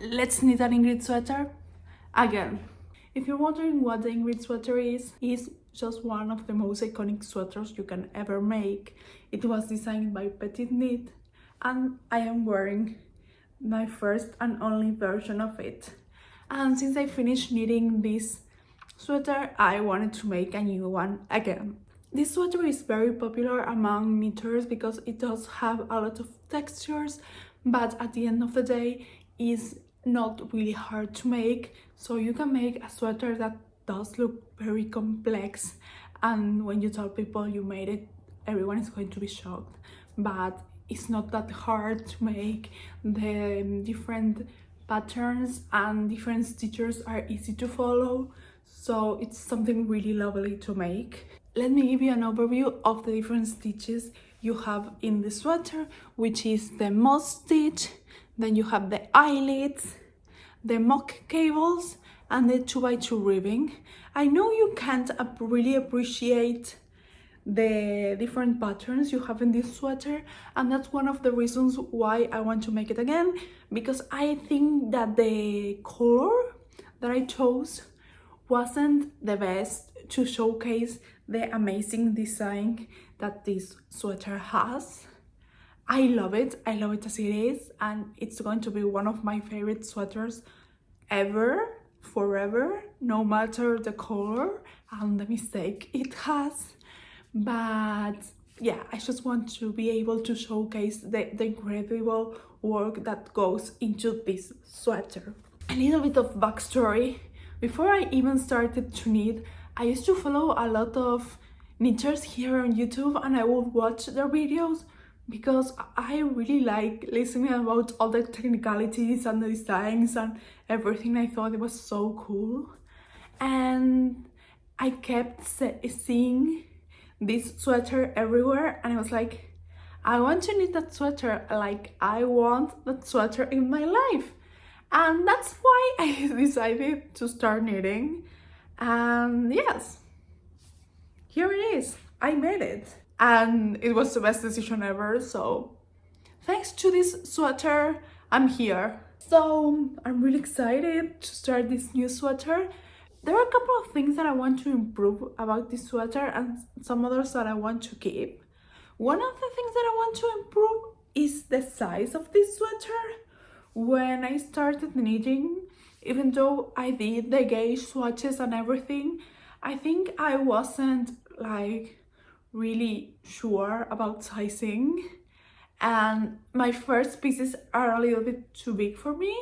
Let's knit an Ingrid sweater again. If you're wondering what the Ingrid sweater is just one of the most iconic sweaters you can ever make. It was designed by PetiteKnit and I am wearing my first and only version of it. And since I finished knitting this sweater, I wanted to make a new one again. This sweater is very popular among knitters because it does have a lot of textures, but at the end of the day is not really hard to make, so you can make a sweater that does look very complex, and when you tell people you made it, everyone is going to be shocked. But it's not that hard to make. The different patterns and different stitches are easy to follow, so it's something really lovely to make. Let me give you an overview of the different stitches you have in the sweater, which is the moss stitch, then you have the eyelets, the mock cables, and the 2x2 ribbing. I know you can't really appreciate the different patterns you have in this sweater, and that's one of the reasons why I want to make it again, because I think that the color that I chose wasn't the best to showcase the amazing design that this sweater has. I love it as it is, and it's going to be one of my favorite sweaters ever, forever, no matter the color and the mistake it has. But yeah, I just want to be able to showcase the incredible work that goes into this sweater. A little bit of backstory. Before I even started to knit, I used to follow a lot of knitters here on YouTube, and I would watch their videos because I really like listening about all the technicalities and the designs and everything. I thought it was so cool, and I kept seeing this sweater everywhere, and I was like, I want to knit that sweater, like I want that sweater in my life. And that's why I decided to start knitting, and yes, here it is. I made it, and it was the best decision ever. So thanks to this sweater, I'm here. So I'm really excited to start this new sweater. There are a couple of things that I want to improve about this sweater and some others that I want to keep. One of the things that I want to improve is the size of this sweater. When I started knitting, even though I did the gauge swatches and everything, I think I wasn't like really sure about sizing, and my first pieces are a little bit too big for me,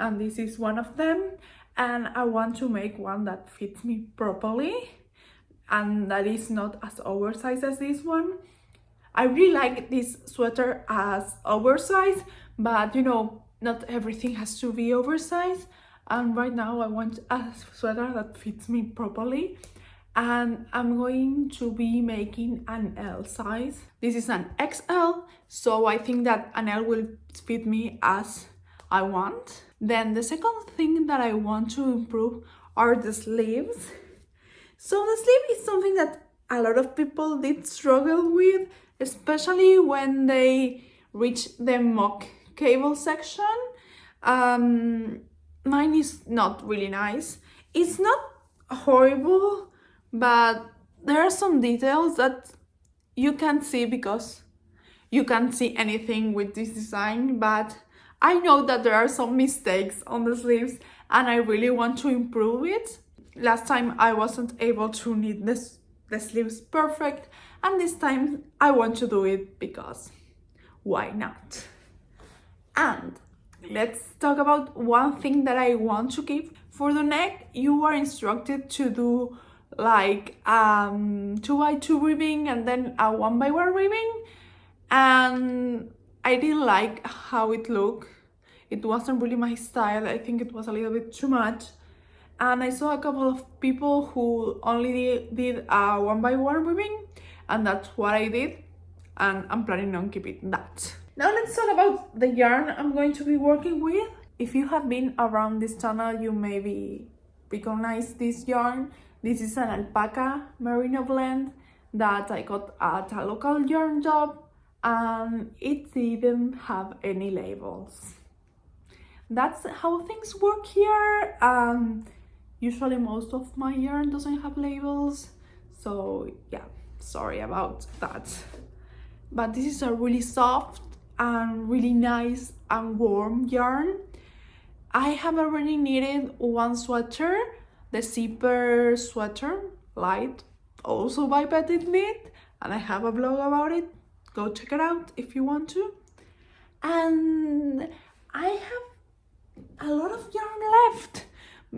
and this is one of them, and I want to make one that fits me properly and that is not as oversized as this one. I really like this sweater as oversized, but you know, not everything has to be oversized, and right now I want a sweater that fits me properly, and I'm going to be making an L size. This is an XL, so I think that an L will fit me as I want. Then the second thing that I want to improve are the sleeves. So the sleeve is something that a lot of people did struggle with, especially when they reach the mock cable section. Mine is not really nice. It's not horrible, but there are some details that you can't see because you can't see anything with this design. But I know that there are some mistakes on the sleeves, and I really want to improve it. Last time I wasn't able to knit the sleeves perfect, and this time I want to do it because why not? And let's talk about one thing that I want to keep. For the neck, you are instructed to do like 2x2 ribbing and then a 1x1 ribbing, and I didn't like how it looked. It wasn't really my style. I think it was a little bit too much, and I saw a couple of people who only did a 1x1 ribbing, and that's what I did, and I'm planning on keeping that. Now let's talk about the yarn I'm going to be working with. If you have been around this channel, you maybe recognize this yarn. This is an alpaca merino blend that I got at a local yarn job, and it didn't have any labels. that's how things work here. Usually most of my yarn doesn't have labels, so yeah, sorry about that. But this is a really soft and really nice and warm yarn. I have already knitted one sweater, the zipper sweater, light, also by PetiteKnit, and I have a blog about it. Go check it out if you want to. And I have a lot of yarn left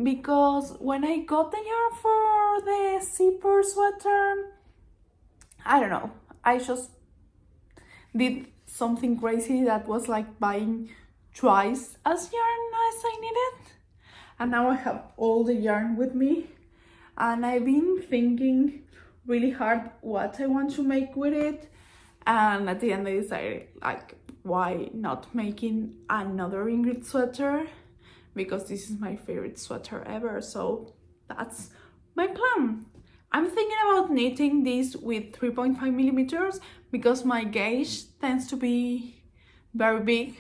because when I got the yarn for the zipper sweater, I don't know, I just did something crazy that was like buying twice as yarn as I needed, and now I have all the yarn with me, and I've been thinking really hard what I want to make with it, and at the end I decided, like, why not making another Ingrid sweater, because this is my favorite sweater ever, so that's my plan. I'm thinking about knitting this with 3.5 millimeters because my gauge tends to be very big,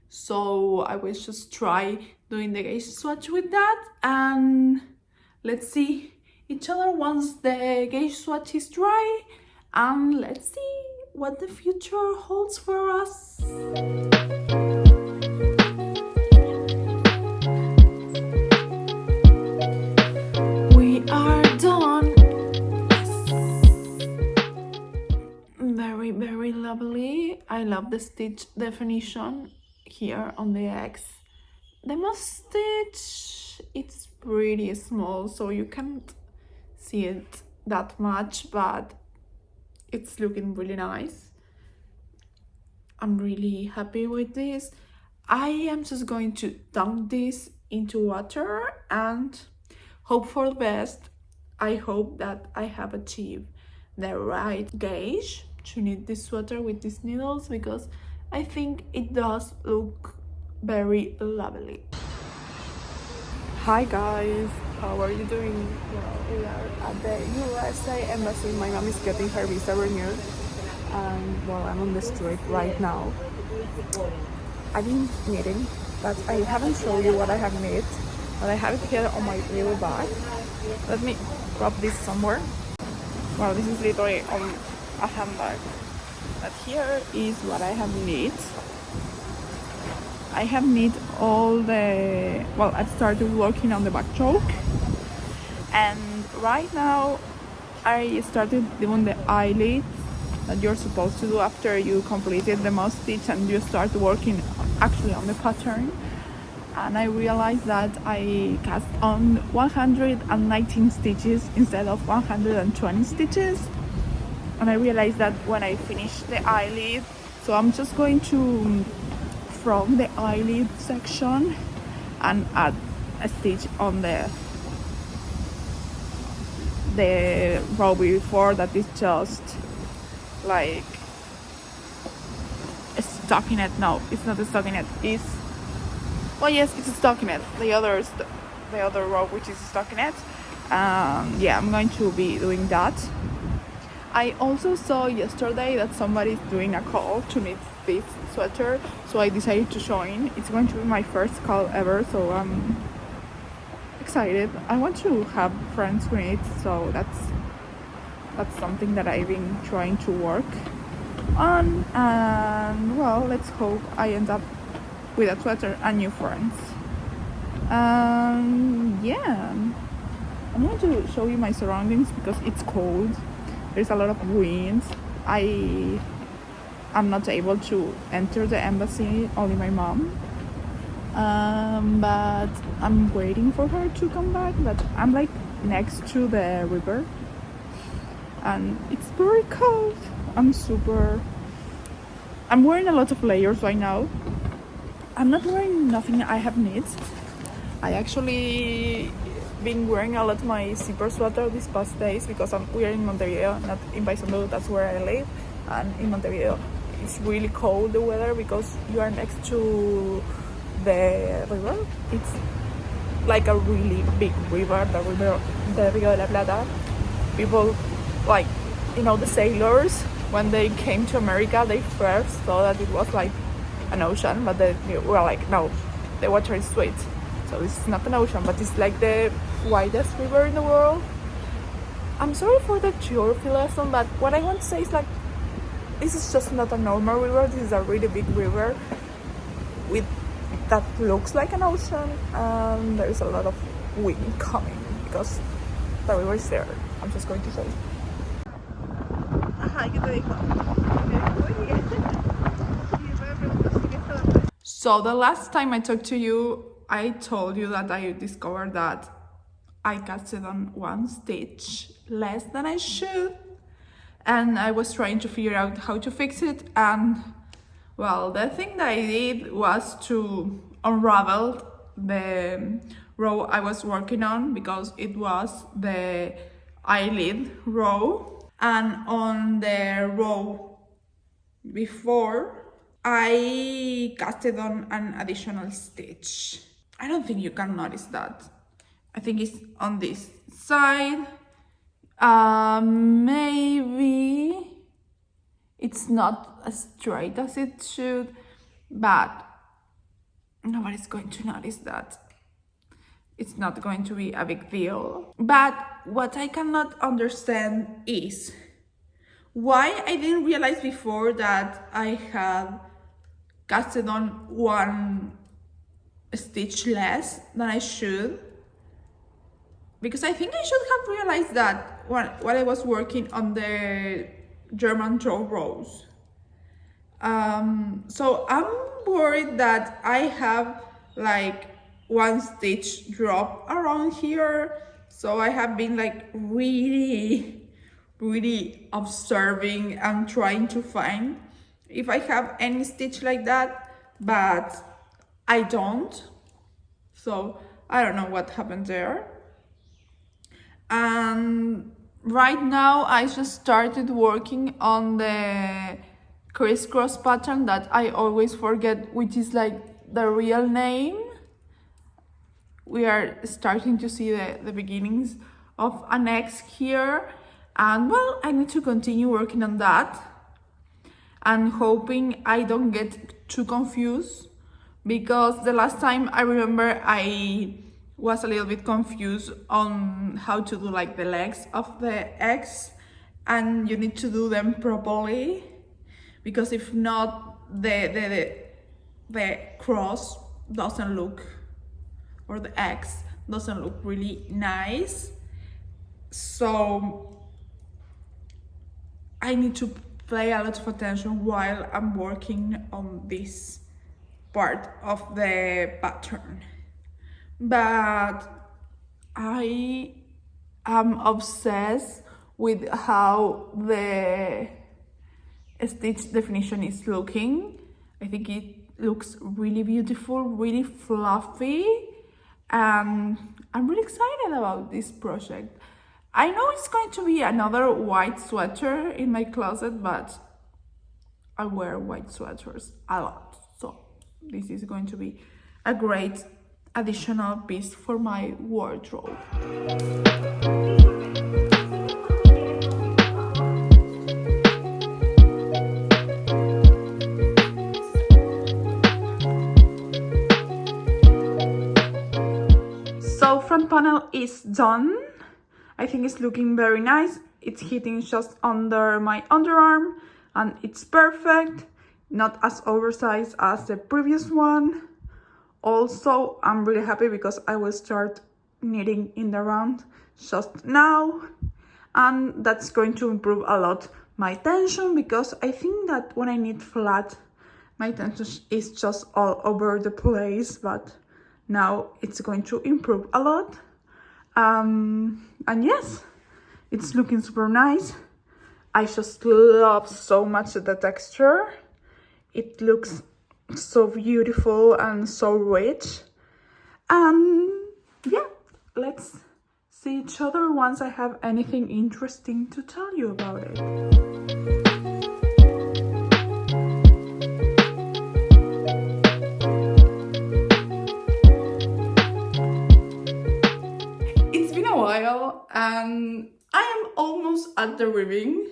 so I will just try doing the gauge swatch with that, and let's see each other once the gauge swatch is dry, and let's see what the future holds for us. We are done. Very, very lovely. I love the stitch definition here on the X. The moss stitch, it's pretty small, so you can't see it that much, but it's looking really nice. I'm really happy with this. I am just going to dunk this into water and hope for the best. I hope that I have achieved the right gauge to knit this sweater with these needles, because I think it does look very lovely. Hi guys, how are you doing? Well, we are at the USA embassy. My mom is getting her visa renewed, and well, I'm on the street right now. I've been knitting, but I haven't shown you what I have knit, but I have it here on my little bag. Let me drop this somewhere. Well, this is literally on a handbag, but here is what I have knit. I have knit all the, well, I've started working on the back choke, and right now I started doing the eyelids that you're supposed to do after you completed the moss stitch and you start working actually on the pattern. And I realized that I cast on 119 stitches instead of 120 stitches, and I realized that when I finish the eyelid, so I'm just going to from the eyelid section and add a stitch on the row before that is just like a stockinette. No, it's not a stockinette. It's, well, yes, it's a stockinette. The other row, which is a stockinette. Yeah, I'm going to be doing that. I also saw yesterday that somebody's doing a call to knit this sweater, so I decided to join. It's going to be my first call ever, so I'm excited. I want to have friends who knit, so that's something that I've been trying to work on, and well, let's hope I end up with a sweater and new friends. Yeah, I'm going to show you my surroundings because it's cold. There's a lot of wind. I'm not able to enter the embassy, only my mom. But I'm waiting for her to come back. But I'm like next to the river, and it's very cold. I'm wearing a lot of layers right now. I'm not wearing nothing I have knit. I actually been wearing a lot my zipper sweater these past days because we are in Montevideo, not in Paysandú, that's where I live. And in Montevideo it's really cold, the weather, because you are next to the river. It's like a really big river, the Rio de la Plata. People, like, you know, the sailors, when they came to America, they first thought that it was like an ocean, but they were like, no, the water is sweet. So this is not an ocean, but it's like the widest river in the world. I'm sorry for the geography lesson, but what I want to say is like, this is just not a normal river. This is a really big river with that looks like an ocean, and there's a lot of wind coming because the river is there. I'm just going to show you. So the last time I talked to you, I told you that I discovered that I casted on one stitch less than I should, and I was trying to figure out how to fix it. And well, the thing that I did was to unravel the row I was working on, because it was the eyelid row, and on the row before I casted on an additional stitch. I don't think you can notice that. I think it's on this side. Maybe it's not as straight as it should, but nobody's going to notice that. It's not going to be a big deal. But what I cannot understand is why I didn't realize before that I had casted on one stitch less than I should, because I think I should have realized that while I was working on the German draw rows. So I'm worried that I have like one stitch drop around here. So I have been like really observing and trying to find if I have any stitch like that, but I don't. So I don't know what happened there. And right now I just started working on the crisscross pattern that I always forget, which is like the real name. We are starting to see the beginnings of an X here, and well, I need to continue working on that, and hoping I don't get too confused, because the last time I remember I was a little bit confused on how to do like the legs of the X, and you need to do them properly, because if not, the cross doesn't look, or the X doesn't look really nice. So I need to pay a lot of attention while I'm working on this part of the pattern. But I am obsessed with how the stitch definition is looking. I think it looks really beautiful, really fluffy, and I'm really excited about this project. I know it's going to be another white sweater in my closet, but I wear white sweaters a lot, so this is going to be a great additional piece for my wardrobe. So front panel is done. I think it's looking very nice. It's hitting just under my underarm and it's perfect. Not as oversized as the previous one. Also, I'm really happy because I will start knitting in the round just now. And that's going to improve a lot my tension, because I think that when I knit flat, my tension is just all over the place, but now it's going to improve a lot. And yes, it's looking super nice. I just love so much the texture. It looks so beautiful and so rich. And yeah, let's see each other once I have anything interesting to tell you about it. It's been a while and I am almost at the ribbing.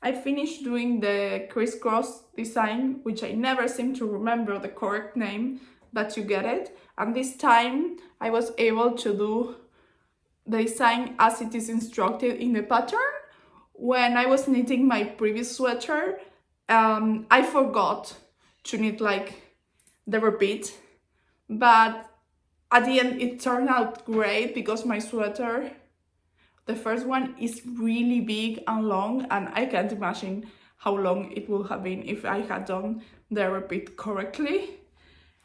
I finished doing the crisscross design, which I never seem to remember the correct name, that you get it. And this time I was able to do the design as it is instructed in the pattern. When I was knitting my previous sweater, I forgot to knit like the repeat, but at the end it turned out great because my sweater, the first one, is really big and long, and I can't imagine how long it would have been if I had done the repeat correctly.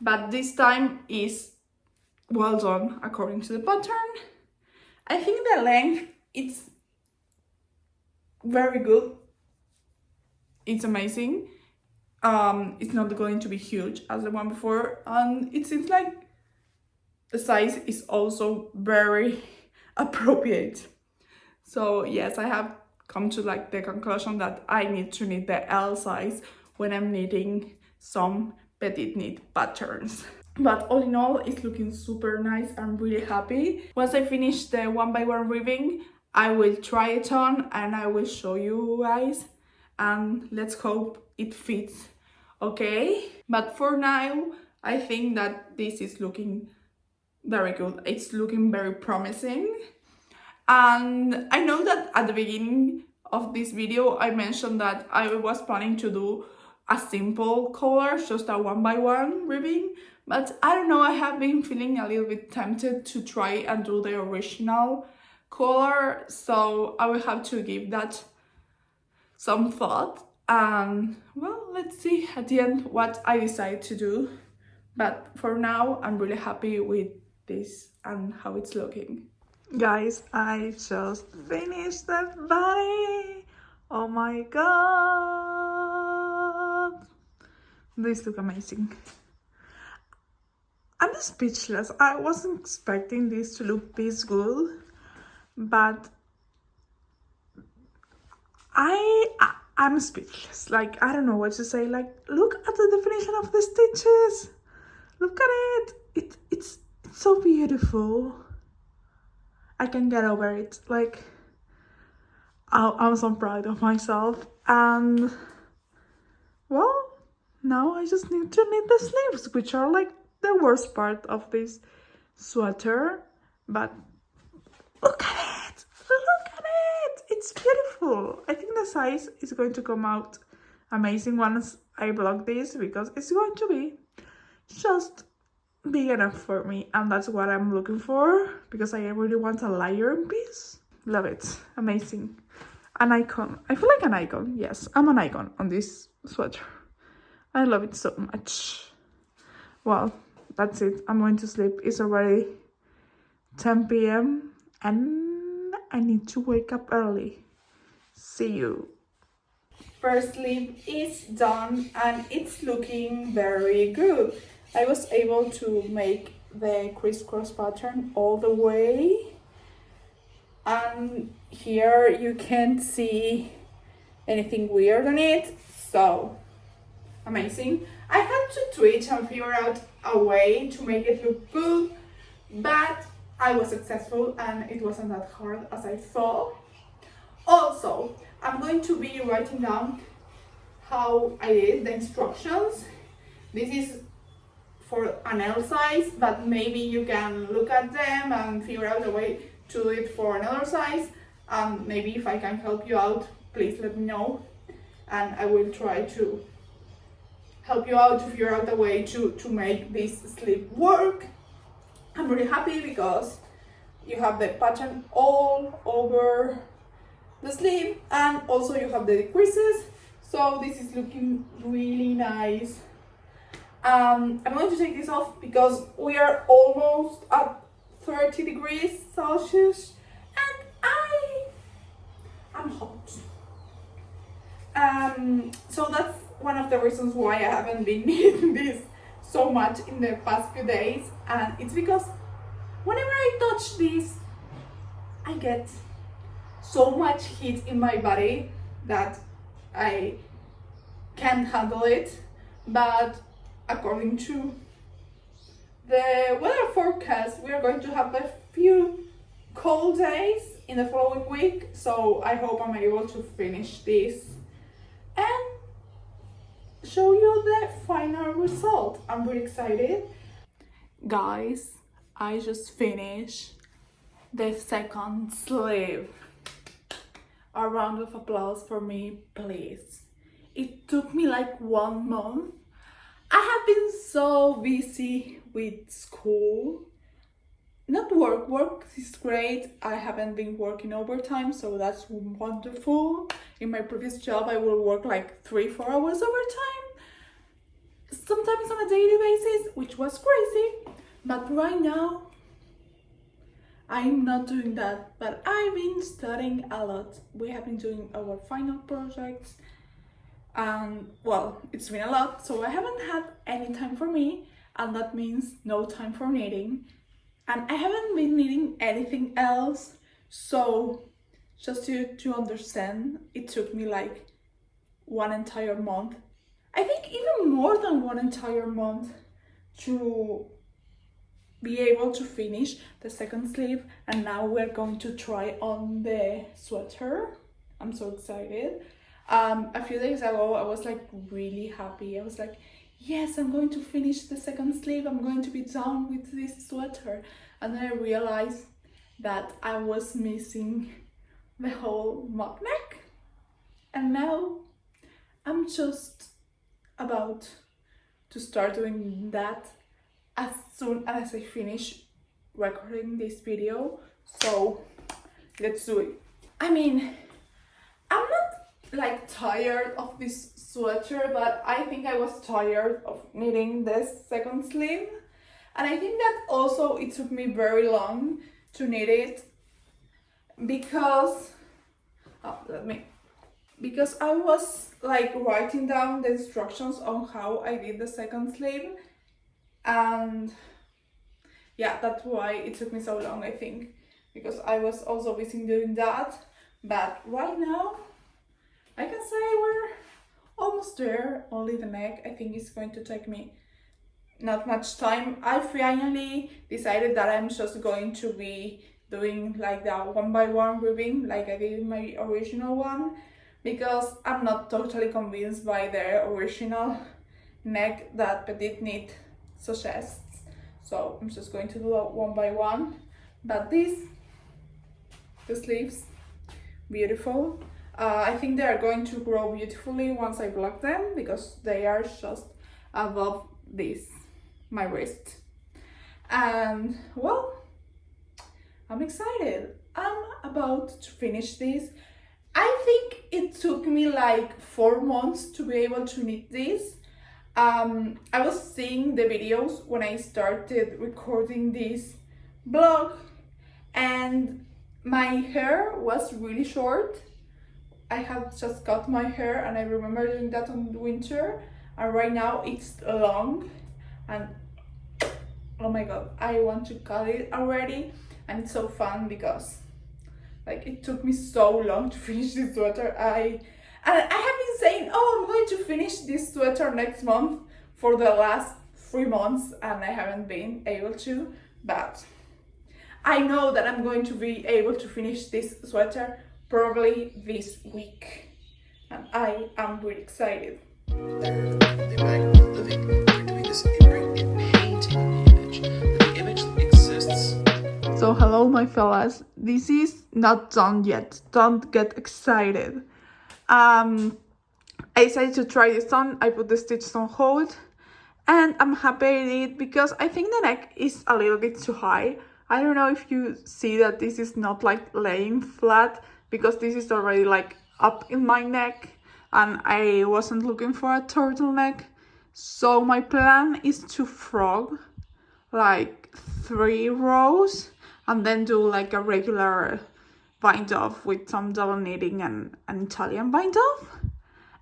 But this time is well done according to the pattern. I think the length is very good. It's amazing. It's not going to be huge as the one before, and it seems like the size is also very appropriate. So yes, I have come to like the conclusion that I need to knit the L size when I'm knitting some PetiteKnit patterns. But all in all, it's looking super nice. I'm really happy. Once I finish the 1x1 ribbing, I will try it on and I will show you guys, and let's hope it fits okay. But for now, I think that this is looking very good. It's looking very promising. And I know that at the beginning of this video I mentioned that I was planning to do a simple color, just a 1x1 ribbing, but I don't know, I have been feeling a little bit tempted to try and do the original color, so I will have to give that some thought. And well, let's see at the end what I decide to do. But for now, I'm really happy with this and how it's looking. Guys, I just finished the body. Oh my god, these look amazing. I'm speechless. I wasn't expecting this to look this good, but I'm speechless. Like, I don't know what to say. Like, look at the definition of the stitches. Look at it. It's so beautiful. I can get over it. Like, I'm so proud of myself. And well, now I just need to knit the sleeves, which are like the worst part of this sweater. But look at it. Look at it. It's beautiful. I think the size is going to come out amazing once I block this, because it's going to be just big enough for me, and that's what I'm looking for, because I really want a layering piece. Love it. Amazing. An icon. I feel like an icon. Yes, I'm an icon on this sweater. I love it so much. Well, that's it. I'm going to sleep. It's already 10 p.m. and I need to wake up early. See you. First sleeve is done and it's looking very good. I was able to make the crisscross pattern all the way, and here you can't see anything weird on it, so amazing. I had to tweak and figure out a way to make it look good, but I was successful and it wasn't that hard as I thought. Also, I'm going to be writing down how I did the instructions. This is for an L size, but maybe you can look at them and figure out a way to do it for another size. Maybe if I can help you out, please let me know, and I will try to help you out to figure out a way to make this sleeve work. I'm really happy because you have the pattern all over the sleeve, and also you have the creases, so this is looking really nice. I'm going to take this off because we are almost at 30 degrees Celsius and I'm hot. So that's one of the reasons why I haven't been knitting this so much in the past few days, and it's because whenever I touch this, I get so much heat in my body that I can't handle it. But according to the weather forecast, we are going to have a few cold days in the following week, so I hope I'm able to finish this and show you the final result. I'm really excited. Guys, I just finished the second sleeve. A round of applause for me, please. It took me like 1 month. I have been so busy with school. Not work is great. I haven't been working overtime, so that's wonderful. In my previous job, I will work like 3-4 hours overtime, sometimes on a daily basis, which was crazy. But right now, I'm not doing that, but I've been studying a lot. We have been doing our final projects, and well, it's been a lot, so I haven't had any time for me, and that means no time for knitting. And I haven't been knitting anything else, so just to understand, it took me like 1 entire month. I think even more than 1 entire month to be able to finish the second sleeve, and now we're going to try on the sweater. I'm so excited. A few days ago I was like really happy. I was like, yes, I'm going to finish the second sleeve, I'm going to be done with this sweater. And then I realized that I was missing the whole mock neck, and now I'm just about to start doing that as soon as I finish recording this video. So let's do it. I mean, I'm not like tired of this sweater, but I think I was tired of knitting this second sleeve, and I think that also it took me very long to knit it because because I was like writing down the instructions on how I did the second sleeve, and yeah, that's why it took me so long, I think, because I was also busy doing that. But right now I can say we're almost there. Only the neck, I think, is going to take me not much time. I finally decided that I'm just going to be doing like that 1 by 1 ribbing like I did in my original one, because I'm not totally convinced by the original neck that PetiteKnit suggests. So I'm just going to do a 1 by 1. But the sleeves, beautiful. I think they are going to grow beautifully once I block them, because they are just above my wrist. And well, I'm excited. I'm about to finish this. I think it took me like 4 months to be able to knit this. I was seeing the videos when I started recording this vlog, and my hair was really short. I have just cut my hair, and I remember doing that on the winter, and right now it's long, and oh my god, I want to cut it already. And it's so fun because like it took me so long to finish this sweater. I have been saying, oh, I'm going to finish this sweater next month for the last 3 months, and I haven't been able to, but I know that I'm going to be able to finish this sweater probably this week, and I am really excited. They're living. They're doing this Ingrid painting the image. The image exists. So hello my fellas, this is not done yet, don't get excited. I decided to try this on. I put the stitches on hold, and I'm happy I did, because I think the neck is a little bit too high. I don't know if you see that this is not like laying flat, because this is already like up in my neck, and I wasn't looking for a turtleneck. So my plan is to frog like 3 rows and then do like a regular bind off with some double knitting and an Italian bind off.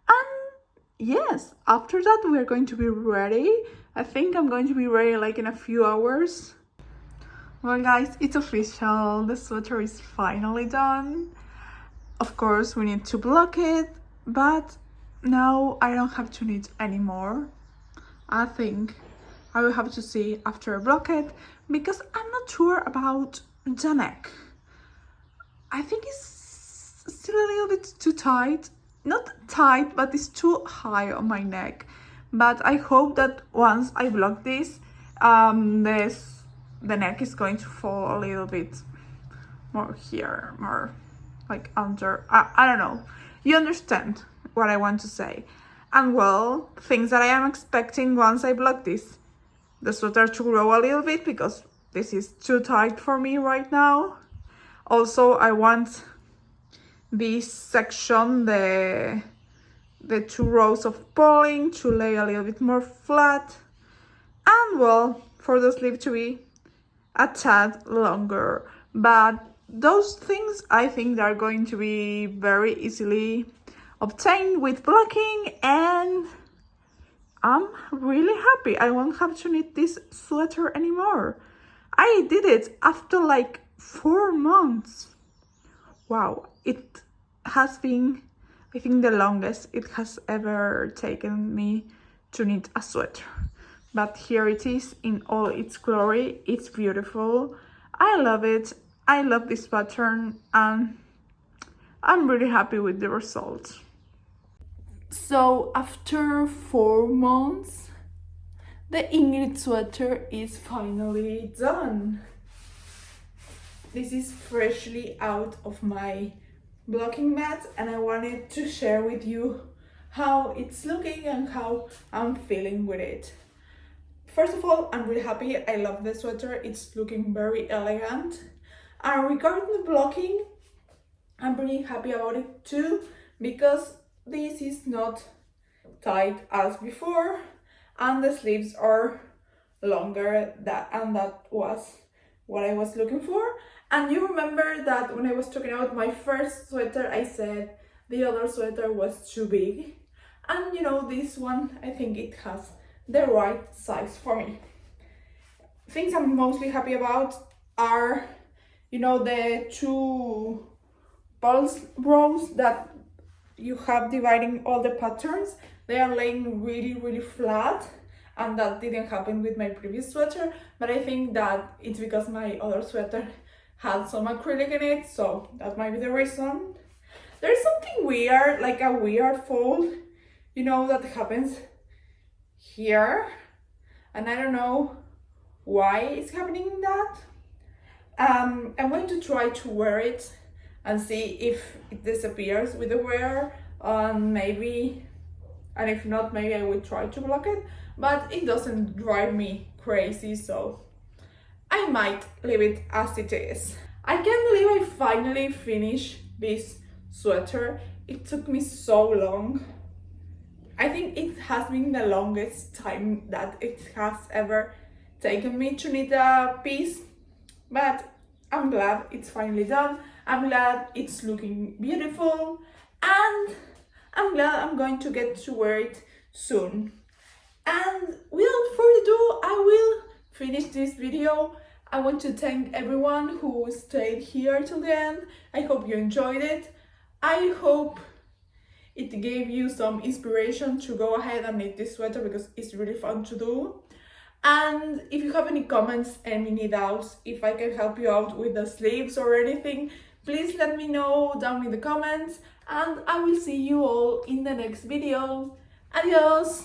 And yes, after that we're going to be ready. I think I'm going to be ready like in a few hours. Well guys, it's official, the sweater is finally done. Of course we need to block it, but now I don't have to knit anymore. I think I will have to see after I block it, because I'm not sure about the neck. I think it's still a little bit too tight. Not tight, but it's too high on my neck. But I hope that once I block this, The neck is going to fall a little bit more here, more like under, I don't know. You understand what I want to say. And well, things that I am expecting once I block this. The sweater to grow a little bit because this is too tight for me right now. Also, I want this section, the 2 rows of pulling, to lay a little bit more flat. And well, for the sleeve to be a tad longer. But those things I think are going to be very easily obtained with blocking, and I'm really happy. I won't have to knit this sweater anymore. I did it after like 4 months. Wow, it has been, I think, the longest it has ever taken me to knit a sweater. But here it is in all its glory. It's beautiful. I love it. I love this pattern, and I'm really happy with the result. So after 4 months, the Ingrid sweater is finally done. This is freshly out of my blocking mat, and I wanted to share with you how it's looking and how I'm feeling with it. First of all, I'm really happy. I love the sweater. It's looking very elegant. And regarding the blocking, I'm really happy about it too, because this is not tight as before, and the sleeves are longer, and that was what I was looking for. And you remember that when I was talking about my first sweater, I said the other sweater was too big, and you know, this one, I think it has the right size for me. Things I'm mostly happy about are, you know, the 2 pulse rows that you have dividing all the patterns. They are laying really flat, and that didn't happen with my previous sweater, but I think that it's because my other sweater had some acrylic in it, so that might be the reason. There's something weird, like a weird fold, you know, that happens here, and I don't know why it's happening that. I'm going to try to wear it and see if it disappears with the wear, and if not, maybe I will try to block it, but it doesn't drive me crazy, so I might leave it as it is. I can't believe I finally finished this sweater. It took me so long. I think it has been the longest time that it has ever taken me to knit a piece, but I'm glad it's finally done. I'm glad it's looking beautiful, and I'm glad I'm going to get to wear it soon. And without further ado, I will finish this video. I want to thank everyone who stayed here till the end. I hope you enjoyed it. I hope it gave you some inspiration to go ahead and knit this sweater, because it's really fun to do. And if you have any comments, any doubts, if I can help you out with the sleeves or anything, please let me know down in the comments, and I will see you all in the next video. Adios!